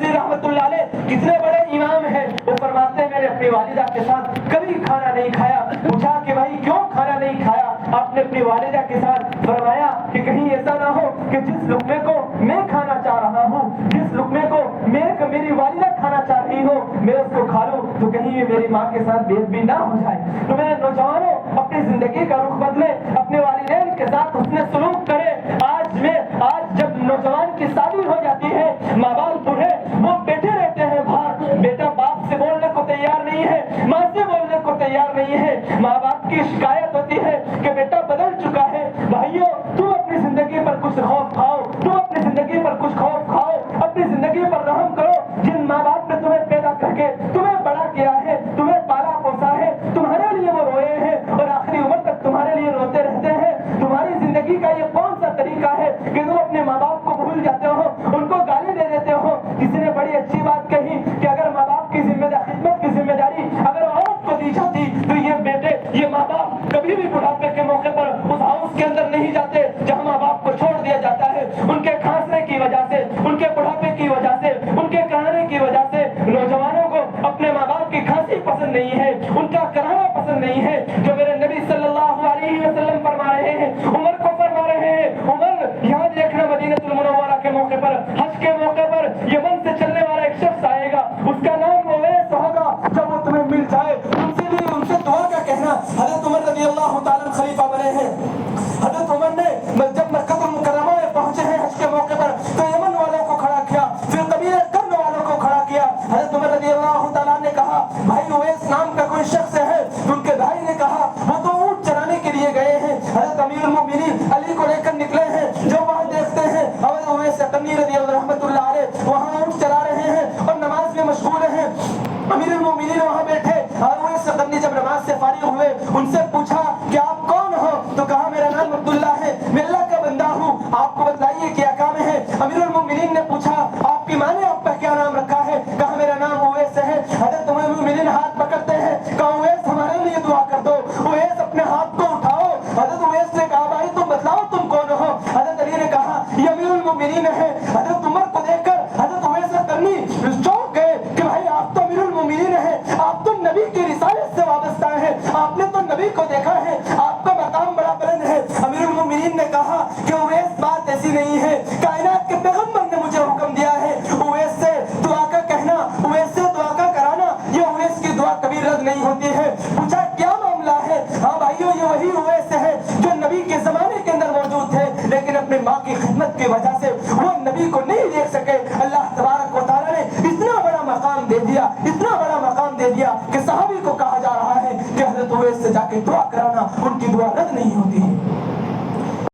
बसरी रहमत उल्लाह अलैह कितने बड़े इमाम हैं, वो फरमाते हैं मैंने अपनी वालिदा के साथ कभी खाना नहीं खाया। पूछा कि भाई क्यों खाना नहीं खाया? आपने अपनी वालिदा के साथ फरमाया कि कहीं ऐसा ना हो कि जिस लुक़मे को मैं खाना चाह रहा हूँ, जिस लुक़मे को मेरी वालिदा खाना चाह रही हो, मैं उसको खा लूँ तो कहीं ये मेरी माँ के साथ बेइज्जती ना हो जाए। तो मेरे नौजवानों, अपनी जिंदगी का रुख बदले, अपने वालिदैन के साथ उसने सलूक करे। आज जब नौजवान की शादी हो जाती है, माँ बाप बूढ़े वो बैठे रहते हैं बाहर, बेटा बाप से बोलने को तैयार नहीं है, माँ से बोलने को तैयार नहीं है। माँ बाप की शिकायत होती है कि बेटा बदल चुका है। भाइयों, तुम अपनी जिंदगी पर कुछ खौफ खाओ, तुम अपनी जिंदगी पर कुछ खौफ खाओ, अपनी जिंदगी पर रहम करो। जिन माँ बाप ने तुम्हें पैदा करके तुम्हें बड़ा किया है, तुम्हें पाला पोसा है, तुम्हारे लिए वो रोए हैं और आखिरी उम्र तक तुम्हारे लिए रोते रहते हैं। तुम्हारी जिंदगी का ये कौन सा तरीका है कि तुम अपने माँ बाप को भूल जाते हो, उनको गाली दे देते हो? किसी ने बड़ी अच्छी बात कही कि अगर माँ बाप की खिदमत की जिम्मेदारी अगर औरत को दी जाती तो ये बेटे, ये माँ बाप कभी भी बुढ़ापे के मौके पर उस हाउस के अंदर नहीं जाते जहाँ माँ बाप को छोड़ दिया जाता है। उनके खांसने की वजह से, उनके बुढ़ापे की वजह से, उनके कराने की वजह से नौजवानों को अपने माँ बाप की खांसी पसंद नहीं है, उनका कराना पसंद नहीं है। जो मेरे नबी सल्लल्लाहु अलैहि वसल्लम फरमा रहे हैं, उमर को फरमा रहे हैं, उमर यहाँ देखना मदीनतुल मुनव्वरा के मौके पर, हज के मौके पर यमन से चलने वाला एक शख्स आएगा, उसका नाम उवैस होगा। जब वो तुम्हें मिल जाए उनसे दुआ का कहना। हज़रत उमर रज़ियल्लाहु ताला खलीफा बने हैं। हज़रत उमर ने जब मक्का मुकर्रमा में पहुंचे हैं हज के मौके पर, तो यमन वालों को खड़ा किया, फिर कबीले कर्न वालों को खड़ा किया। हज़रत उमर रज़ियल्लाहु ताला ने कहा, भाई उवैस नाम का कोई शख्स है? उनके भाई ने कहा, वो तो ऊंट चराने के लिए गए हैं, हज़रत अमीरुल मोमिनीन अली को लेकर निकले हैं। जो वहां देखते हैं हज़रत उवैस कर्नी रहमतुल्लाह अलैह वहां ऊंट चरा रहे हैं और नमाज में मशगूल हैं। अमीरुल मोमिनीन वहां बैठे और उवैस कर्नी जब नमाज से फारिग हुए, उनसे पूछा कि आप कौन हो? तो कहा मेरा नाम अब्दुल्ला है, मैं अल्लाह का बंदा हूँ, आपको बतलाइए क्या काम है? अमीरुल मोमिनीन ने पूछा, आपकी माँ ने आपका क्या नाम रखा है? कहा मेरा नाम उवैस है। हज़रत उमर मोमिनीन हाथ पकड़ते हैं, कहा उवैस हमारे लिए दुआ कर दो। उवैस अपने हाथ को उठाओ। हज़रत उवैस ने कहा, भाई तुम बतलाओ तुम कौन हो? हज़रत अली ने कहा, ये अमीरुल मोमिनीन है। हज़रत उमर को देखकर हज़रत उवैस कर्नी चौंक गए कि भाई आप तो अमीरुल मोमिनीन हैं, आप तो नबी की रिसालत से वाबस्ता हैं, आपने तो नबी को देखा है, आपका मकाम बड़ा बुलंद है। अमीरुल मोमिनीन ने कहा कि उवैस बात ऐसी नहीं है, कायनात के पैगंबर ने मुझे हुक्म दिया है उवैस से दुआ का कहना, उवैस से दुआ का कराना, ये उवैस की दुआ कभी रद्द नहीं होती है। पूछा क्या मामला है? हाँ भाइयों, ये वही उवैस है जो नबी के जमाने के अंदर मौजूद थे, लेकिन अपनी माँ की खिदमत की वजह से वो नबी को नहीं देख सके। अल्लाह तबारक व तआला ने इतना बड़ा मकाम दे दिया, इतना बड़ा मकाम दे दिया कि सहाबी को कहा जा रहा है कि हज़रत उवैस से जाके दुआ कराना, उनकी दुआ रद्द नहीं होती है।